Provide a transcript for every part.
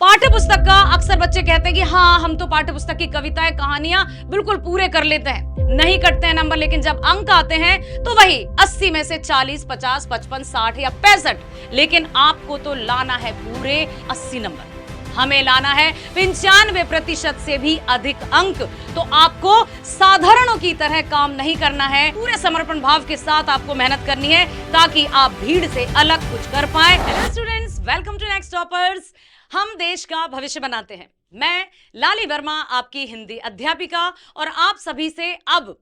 पाठ्य पुस्तक का अक्सर बच्चे कहते हैं कि हाँ हम तो पाठ्य पुस्तक की कविताएं कहानियां बिल्कुल पूरे कर लेते हैं, नहीं कटते हैं नंबर, लेकिन जब अंक आते हैं तो वही 80 में से 40, 50, 55, 60 या 65, लेकिन आपको तो लाना है पूरे 80 नंबर। हमें लाना है 95% से भी अधिक अंक। तो आपको साधारणों की तरह काम नहीं करना है, पूरे समर्पण भाव के साथ आपको मेहनत करनी है ताकि आप भीड़ से अलग कुछ कर पाए। Hello students, welcome to Next Toppers. हम देश का भविष्य बनाते हैं। मैं लाली वर्मा, आपकी हिंदी अध्यापिका, और आप सभी से अब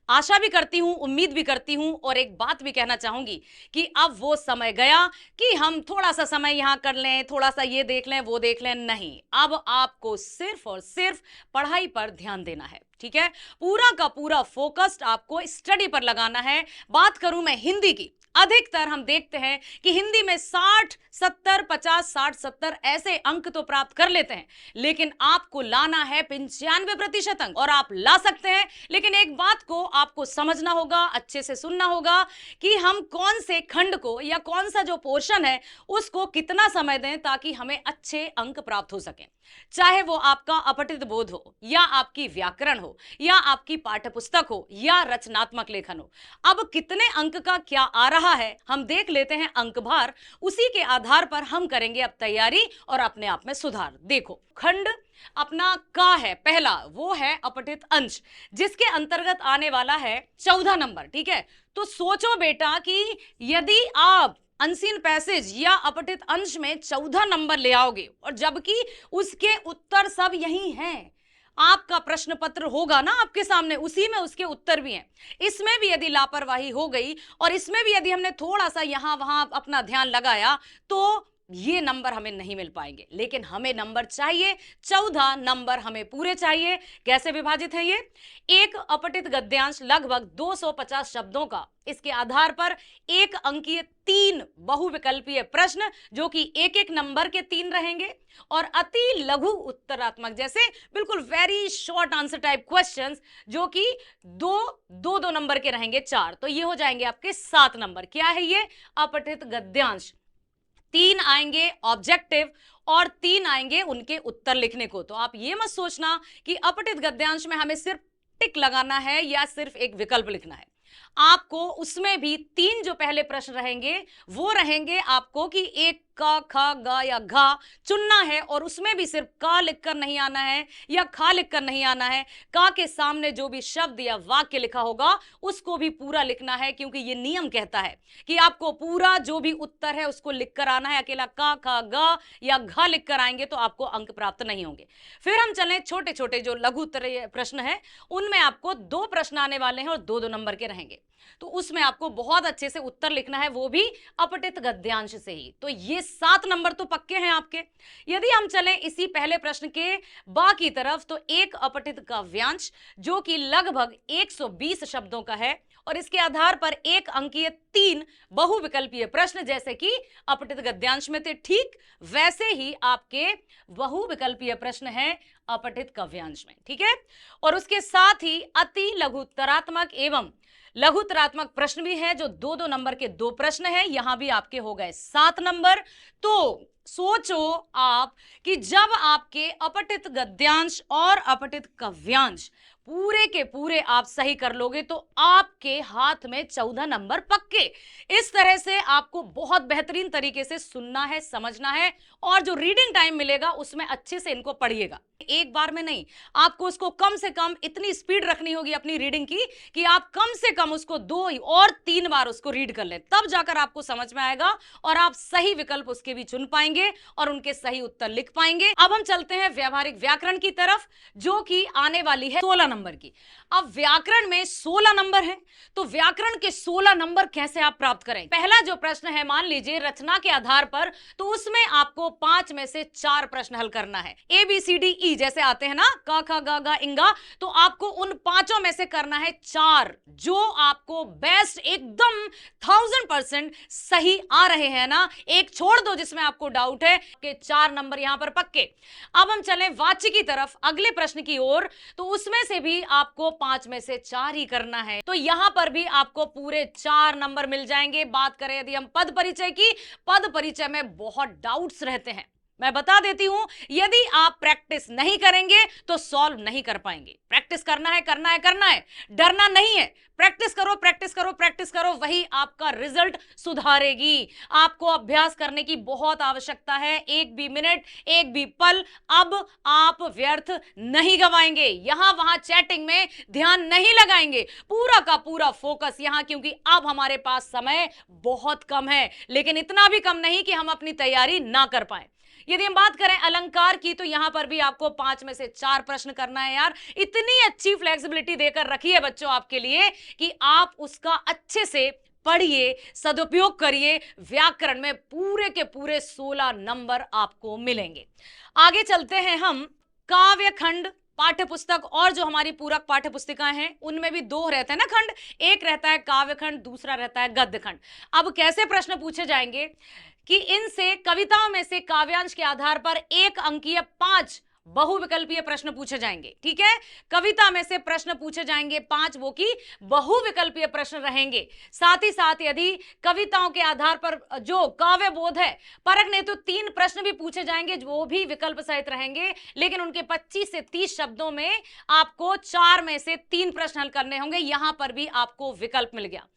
आशा भी करती हूं, उम्मीद भी करती हूं और एक बात भी कहना चाहूंगी कि अब वो समय गया कि हम थोड़ा सा समय यहां कर लें, थोड़ा सा ये देख लें, वो देख लें। नहीं, अब आपको सिर्फ और सिर्फ पढ़ाई पर ध्यान देना है। ठीक है, पूरा का पूरा फोकस्ड आपको स्टडी पर लगाना है। बात करूं मैं हिंदी की, अधिकतर हम देखते हैं कि हिंदी में 60, 70, 50, 60, 70 ऐसे अंक तो प्राप्त कर लेते हैं, लेकिन आपको लाना है 95% अंक, और आप ला सकते हैं। लेकिन एक बात को आपको समझना होगा, अच्छे से सुनना होगा कि हम कौन से खंड को या कौन सा जो पोर्शन है उसको कितना समय दें ताकि हमें अच्छे अंक प्राप्त हो सके। चाहे वो आपका अपठित बोध हो, या आपकी व्याकरण हो, या आपकी पाठ्य पुस्तक हो, या रचनात्मक लेखन हो। अब कितने अंक का क्या आ रहा है हम देख लेते हैं अंक भार, उसी के आधार पर हम करेंगे अब तैयारी और अपने आप में सुधार। देखो, खंड अपना का है पहला, वो है अपठित अंश, जिसके अंतर्गत आने वाला है 14 नंबर। ठीक है, तो सोचो बेटा कि यदि आप अनसीन पैसेज या अपठित अंश में 14 नंबर ले आओगे, और जबकि उसके उत्तर सब यही हैं, आपका प्रश्न पत्र होगा ना आपके सामने, उसी में उसके उत्तर भी हैं। इसमें भी यदि लापरवाही हो गई और इसमें भी यदि हमने थोड़ा सा यहां वहां अपना ध्यान लगाया तो ये नंबर हमें नहीं मिल पाएंगे। लेकिन हमें नंबर चाहिए, 14 नंबर हमें पूरे चाहिए। कैसे विभाजित है ये? एक अपठित गद्यांश लगभग 250 शब्दों का, इसके आधार पर एक अंकीय 3 बहुविकल्पीय प्रश्न जो कि एक एक नंबर के 3 रहेंगे, और अति लघु उत्तरात्मक जैसे बिल्कुल very short answer type questions जो कि दो नंबर के रहेंगे 4। तो ये हो जाएंगे आपके 7 नंबर। क्या है ये? अपठित गद्यांश। 3 आएंगे ऑब्जेक्टिव और 3 आएंगे उनके उत्तर लिखने को। तो आप ये मत सोचना कि अपठित गद्यांश में हमें सिर्फ टिक लगाना है या सिर्फ एक विकल्प लिखना है। आपको उसमें भी 3 जो पहले प्रश्न रहेंगे वो रहेंगे आपको कि एक का, खा, गा या घा चुनना है, और उसमें भी सिर्फ का लिखकर नहीं आना है या खा लिखकर नहीं आना है। का के सामने जो भी शब्द या वाक्य लिखा होगा उसको भी पूरा लिखना है, क्योंकि ये नियम कहता है कि आपको पूरा जो भी उत्तर है उसको लिखकर आना है। अकेला का, खा, गा या घा लिखकर आएंगे तो आपको अंक प्राप्त नहीं होंगे। फिर हम चलें छोटे छोटे जो लघु उत्तरीय प्रश्न है, उनमें आपको 2 प्रश्न आने वाले हैं और 2-2 नंबर के रहेंगे। तो उसमें आपको बहुत अच्छे से उत्तर लिखना है, वो भी अपठित गद्यांश से ही। तो ये 7 नंबर तो पक्के हैं आपके। यदि हम चलें इसी पहले प्रश्न के बाकी तरफ, तो एक अपठित काव्यांश जो कि लगभग 120 शब्दों का है, और इसके आधार पर एक अंकीय 3 बहुविकल्पीय प्रश्न जैसे कि अपठित गद्यांश में थे, ठीक वैसे ही आपके बहुविकल्पीय प्रश्न हैं अपठित काव्यांश में। ठीक है, और उसके साथ ही अति लघुत्तरात्मक एवं लघुत्तरात्मक प्रश्न भी है जो 2-2 नंबर के 2 प्रश्न हैं। यहां भी आपके हो गए 7 नंबर। तो सोचो आप कि जब आपके अपठित गद्यांश और अपठित काव्यांश पूरे के पूरे आप सही कर लोगे तो आपके हाथ में 14 नंबर पक्के। इस तरह से आपको बहुत बेहतरीन तरीके से सुनना है, समझना है, और जो रीडिंग टाइम मिलेगा उसमें अच्छे से इनको पढ़िएगा। एक बार में नहीं, आपको उसको कम से कम इतनी स्पीड रखनी होगी अपनी रीडिंग की कि आप कम से कम उसको 2 और 3 बार उसको रीड कर लें, तब जाकर आपको समझ में आएगा और आप सही विकल्प उसके भी चुन पाएंगे और उनके सही उत्तर लिख पाएंगे। अब हम चलते हैं व्यावहारिक व्याकरण की तरफ, जो कि आने वाली है 16 नंबर की। अब व्याकरण में 16 नंबर है, तो व्याकरण के 16 नंबर कैसे आप प्राप्त करें? पहला जो प्रश्न है, मान लीजिए रचना के आधार पर, तो उसमें आपको 5 में से 4 प्रश्न हल करना है। ABCDE जैसे आते हैं ना, क, ख, ग, घ, इंगा, तो आपको उन 5 में से करना है 4 जो आपको बेस्ट एकदम 1000% सही आ रहे हैं ना। एक छोड़ दो जिसमें आपको डाउट है, कि 4 नंबर यहां पर पक्के। अब हम चलें वाच्य की तरफ, अगले प्रश्न की ओर, तो उसमें से भी आपको 5 में से 4 ही करना है। तो यहां पर भी आपको पूरे 4 नंबर मिल जाएंगे। बात करें यदि हम पद परिचय की, पद परिचय में बहुत डाउट्स रहते हैं। मैं बता देती हूं, यदि आप प्रैक्टिस नहीं करेंगे तो सॉल्व नहीं कर पाएंगे। प्रैक्टिस करना है, करना है, करना है, डरना नहीं है। प्रैक्टिस करो, प्रैक्टिस करो, प्रैक्टिस करो, वही आपका रिजल्ट सुधारेगी। आपको अभ्यास करने की बहुत आवश्यकता है। एक भी मिनट, एक भी पल अब आप व्यर्थ नहीं गवाएंगे। यहां वहां चैटिंग में ध्यान नहीं लगाएंगे, पूरा का पूरा फोकस यहां, क्योंकि अब हमारे पास समय बहुत कम है, लेकिन इतना भी कम नहीं कि हम अपनी तैयारी ना कर पाए। यदि हम बात करें अलंकार की, तो यहां पर भी आपको 5 में से 4 प्रश्न करना है। यार इतनी अच्छी फ्लेक्सिबिलिटी देकर रखी है बच्चों आपके लिए कि आप उसका अच्छे से पढ़िए, सदुपयोग करिए। व्याकरण में पूरे के पूरे 16 नंबर आपको मिलेंगे। आगे चलते हैं हम। काव्य खंड पाठ्य पुस्तक और जो हमारी पूरक पाठ्य पुस्तिकाएं हैं उनमें भी 2 रहते हैं ना खंड, एक रहता है काव्य खंड, दूसरा रहता है गद्य खंड। अब कैसे प्रश्न पूछे जाएंगे कि इनसे कविताओं में से काव्यांश के आधार पर 1 अंकीय 5 बहुविकल्पीय प्रश्न पूछे जाएंगे। ठीक है, कविता में से प्रश्न पूछे जाएंगे 5, वो की बहुविकल्पीय प्रश्न रहेंगे। साथ ही साथ यदि कविताओं के आधार पर जो काव्य बोध है परख ने, तो 3 प्रश्न भी पूछे जाएंगे, वो भी विकल्प सहित रहेंगे, लेकिन उनके 25 से 30 शब्दों में आपको 4 में से 3 प्रश्न हल करने होंगे। यहां पर भी आपको विकल्प मिल गया।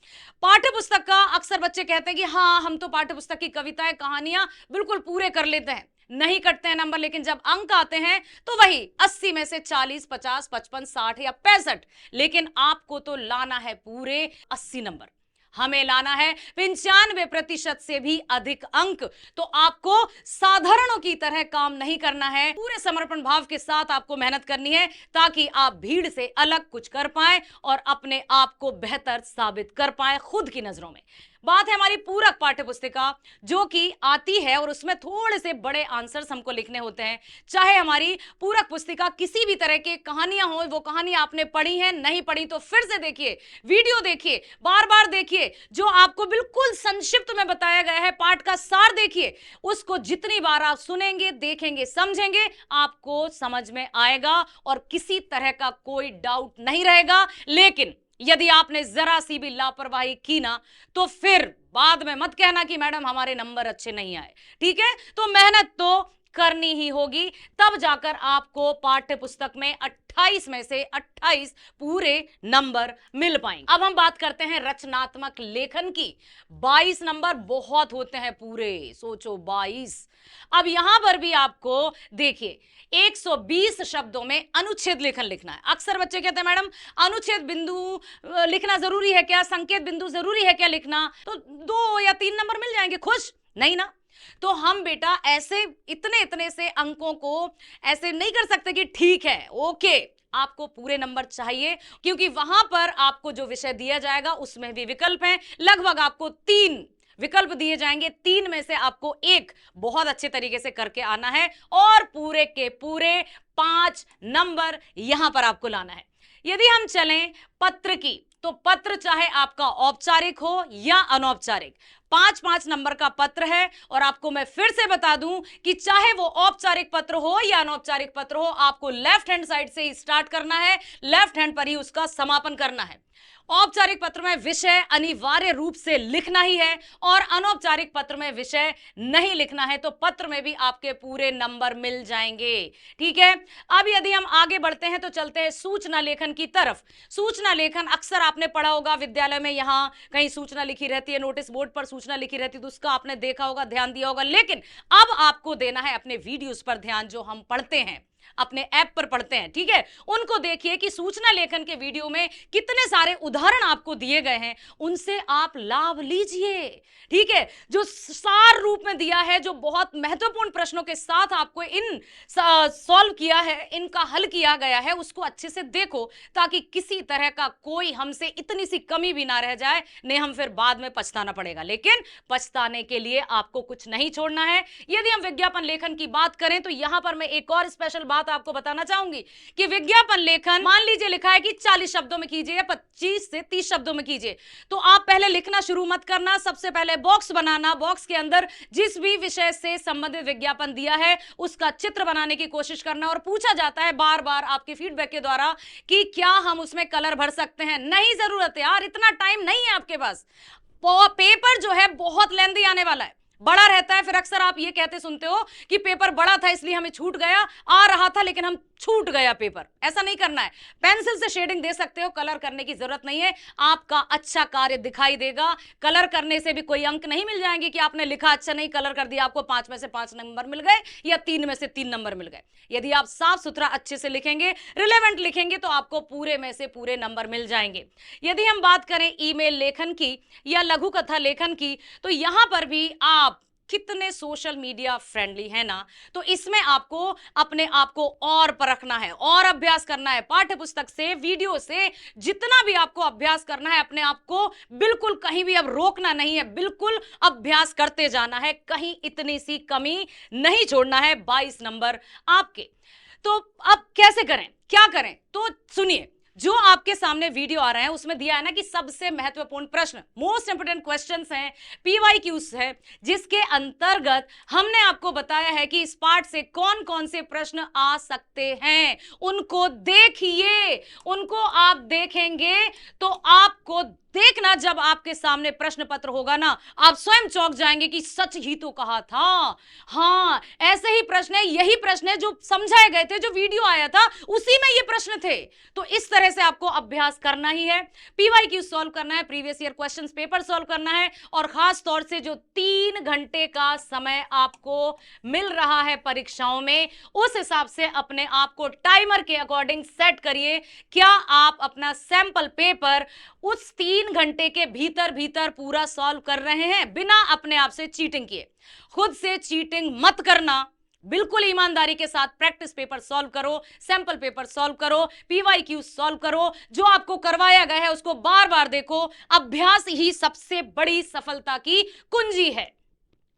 पाठ्य पुस्तक का अक्सर बच्चे कहते हैं कि हाँ हम तो पाठ्य पुस्तक की कविताएं, कहानियां बिल्कुल पूरे कर लेते हैं, नहीं कटते हैं नंबर, लेकिन जब अंक आते हैं तो वही 80 में से 40, 50, 55, 60 या 65, लेकिन आपको तो लाना है पूरे 80 नंबर। हमें लाना है 95% से भी अधिक अंक। तो आपको साधारणों की तरह काम नहीं करना है, पूरे समर्पण भाव के साथ आपको मेहनत करनी है, ताकि आप भीड़ से अलग कुछ कर पाएं और अपने आप को बेहतर साबित कर पाएं खुद की नजरों में। बात है हमारी पूरक पाठ्य पुस्तिका, जो कि आती है और उसमें थोड़े से बड़े आंसर्स हमको लिखने होते हैं। चाहे हमारी पूरक पुस्तिका किसी भी तरह के कहानियां हो, वो कहानियां आपने पढ़ी हैं, नहीं पढ़ी तो फिर से देखिए, वीडियो देखिए, बार बार देखिए, जो आपको बिल्कुल संक्षिप्त में बताया गया है पाठ का सार देखिए, उसको जितनी बार आप सुनेंगे, देखेंगे, समझेंगे, आपको समझ में आएगा और किसी तरह का कोई डाउट नहीं रहेगा। लेकिन यदि आपने जरा सी भी लापरवाही की ना, तो फिर बाद में मत कहना कि मैडम हमारे नंबर अच्छे नहीं आए। ठीक है, तो मेहनत तो करनी ही होगी, तब जाकर आपको पाठ्य पुस्तक में 28 में से 28 पूरे नंबर मिल पाएंगे। अब हम बात करते हैं रचनात्मक लेखन की। 22 नंबर बहुत होते हैं पूरे, सोचो 22। अब यहां पर भी आपको देखिए 120 शब्दों में अनुच्छेद लेखन लिखना है। अक्सर बच्चे कहते हैं मैडम अनुच्छेद बिंदु लिखना जरूरी है क्या, संकेत बिंदु जरूरी है क्या लिखना, तो 2 या 3 नंबर मिल जाएंगे, खुश नहीं ना। तो हम बेटा ऐसे इतने इतने से अंकों को ऐसे नहीं कर सकते कि ठीक है ओके, आपको पूरे नंबर चाहिए, क्योंकि वहां पर आपको जो विषय दिया जाएगा उसमें भी विकल्प हैं। लगभग आपको 3 विकल्प दिए जाएंगे, 3 में से आपको 1 बहुत अच्छे तरीके से करके आना है और पूरे के पूरे 5 नंबर यहां पर आपको लाना है। यदि हम चलें पत्र की, तो पत्र चाहे आपका औपचारिक हो या अनौपचारिक, 5-5 नंबर का पत्र है। और आपको मैं फिर से बता दूं कि चाहे वो औपचारिक पत्र हो या अनौपचारिक पत्र हो, आपको लेफ्ट हैंड साइड से ही स्टार्ट करना है, लेफ्ट हैंड पर ही उसका समापन करना है। औपचारिक पत्र में विषय अनिवार्य रूप से लिखना ही है और अनौपचारिक पत्र में विषय नहीं लिखना है, तो पत्र में भी आपके पूरे नंबर मिल जाएंगे। ठीक है, अब यदि हम आगे बढ़ते हैं तो चलते हैं सूचना लेखन की तरफ। सूचना लेखन अक्सर आपने पढ़ा होगा विद्यालय में, यहां कहीं सूचना लिखी रहती है, नोटिस बोर्ड पर सूचना लिखी रहती है, तो उसका आपने देखा होगा, ध्यान दिया होगा। लेकिन अब आपको देना है अपने वीडियोस पर ध्यान, जो हम पढ़ते हैं अपने ऐप पर पढ़ते हैं। ठीक है, उनको देखिए कि सूचना लेखन के वीडियो में कितने सारे उदाहरण आपको दिए गए हैं, उनसे आप लाभ लीजिए। ठीक है, जो सार रूप में दिया है, जो बहुत महत्वपूर्ण प्रश्नों के साथ आपको इन सॉल्व किया है, इनका हल किया गया है, उसको अच्छे से देखो, ताकि किसी तरह का कोई हमसे इतनी सी कमी भी ना रह जाए, नहीं हम फिर बाद में पछताना पड़ेगा। लेकिन पछताने के लिए आपको कुछ नहीं छोड़ना है। यदि हम विज्ञापन लेखन की बात करें, तो यहां पर मैं एक और स्पेशल बात आपको बताना चाहूंगी कि विज्ञापन लेखन, मान लीजिए लिखा है कि 40 शब्दों में कीजिए या 25 से 30 शब्दों में कीजिए, तो आप पहले लिखना शुरू मत करना। सबसे पहले बॉक्स बनाना, बॉक्स के अंदर जिस भी विषय से संबंधित विज्ञापन दिया है उसका चित्र बनाने की कोशिश करना। और पूछा जाता है बार बार आपके फीडबैक के द्वारा कि क्या हम उसमें कलर भर सकते हैं। नहीं जरूरत है यार, इतना टाइम नहीं है आपके पास, पेपर जो है बहुत लेंथी आने वाला है। बड़ा रहता है, फिर अक्सर आप ये कहते सुनते हो कि पेपर बड़ा था इसलिए हमें छूट गया, आ रहा था लेकिन हम छूट गया पेपर। ऐसा नहीं करना है। पेंसिल से शेडिंग दे सकते हो, कलर करने की जरूरत नहीं है, आपका अच्छा कार्य दिखाई देगा। कलर करने से भी कोई अंक नहीं मिल जाएंगे कि आपने लिखा अच्छा नहीं, कलर कर दिया आपको 5 में से 5 नंबर मिल गए या 3 में से 3 नंबर मिल गए। यदि आप साफ सुथरा अच्छे से लिखेंगे, रिलेवेंट लिखेंगे, तो आपको पूरे में से पूरे नंबर मिल जाएंगे। यदि हम बात करें ईमेल लेखन की या लघु कथा लेखन की, तो यहां पर भी आप कितने सोशल मीडिया फ्रेंडली है ना, तो इसमें आपको अपने आप को और परखना है और अभ्यास करना है। पाठ्य पुस्तक से, वीडियो से जितना भी आपको अभ्यास करना है, अपने आप को बिल्कुल कहीं भी अब रोकना नहीं है, बिल्कुल अभ्यास करते जाना है, कहीं इतनी सी कमी नहीं छोड़ना है। 22 नंबर आपके। तो अब कैसे करें, क्या करें, तो सुनिए। जो आपके सामने वीडियो आ रहा है उसमें दिया है ना कि सबसे महत्वपूर्ण प्रश्न, मोस्ट इंपोर्टेंट क्वेश्चंस हैं, पीवाईक्यूज है, जिसके अंतर्गत हमने आपको बताया है कि इस पार्ट से कौन कौन से प्रश्न आ सकते हैं। उनको देखिए, उनको आप देखेंगे तो आपको देखना, जब आपके सामने प्रश्न पत्र होगा ना, आप स्वयं चौंक जाएंगे कि सच ही तो कहा था। हाँ, ऐसे ही प्रश्न है, यही प्रश्न है जो समझाए गए थे, जो वीडियो आया था उसी में ये प्रश्न थे। तो इस तरह से आपको अभ्यास करना ही है, पीवाईक्यू सॉल्व करना है, previous year questions paper solve करना है, और खास तौर से जो 3 घंटे का समय आपको मिल रहा है परीक्षाओं में, उस हिसाब से अपने आप को टाइमर के अकॉर्डिंग सेट करिए। क्या आप अपना सैंपल पेपर उस 3 घंटे के भीतर भीतर पूरा सॉल्व कर रहे हैं, बिना अपने आप से चीटिंग किए? खुद से चीटिंग मत करना, बिल्कुल ईमानदारी के साथ प्रैक्टिस पेपर सॉल्व करो, सैंपल पेपर सॉल्व करो, पीवाईक्यू सॉल्व करो, जो आपको करवाया गया है उसको बार बार देखो। अभ्यास ही सबसे बड़ी सफलता की कुंजी है।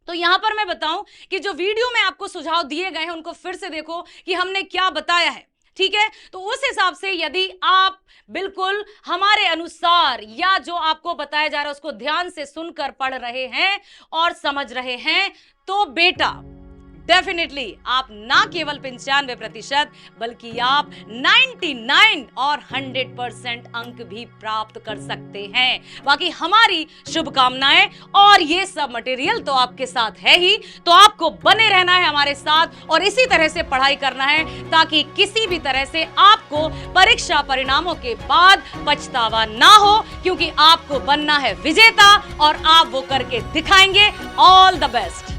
तो यहां पर मैं बताऊं कि जो वीडियो में आपको सुझाव दिए गए हैं उनको फिर से देखो कि हमने क्या बताया है, ठीक है? तो उस हिसाब से यदि आप बिल्कुल हमारे अनुसार या जो आपको बताया जा रहा है उसको ध्यान से सुनकर पढ़ रहे हैं और समझ रहे हैं, तो बेटा डेफिनेटली आप ना केवल 95% बल्कि आप 99 और 100% अंक भी प्राप्त कर सकते हैं। बाकी हमारी शुभकामनाएं, और ये सब मटेरियल तो आपके साथ है ही, तो आपको बने रहना है हमारे साथ और इसी तरह से पढ़ाई करना है, ताकि किसी भी तरह से आपको परीक्षा परिणामों के बाद पछतावा ना हो, क्योंकि आपको बनना है विजेता और आप वो करके दिखाएंगे। All the best.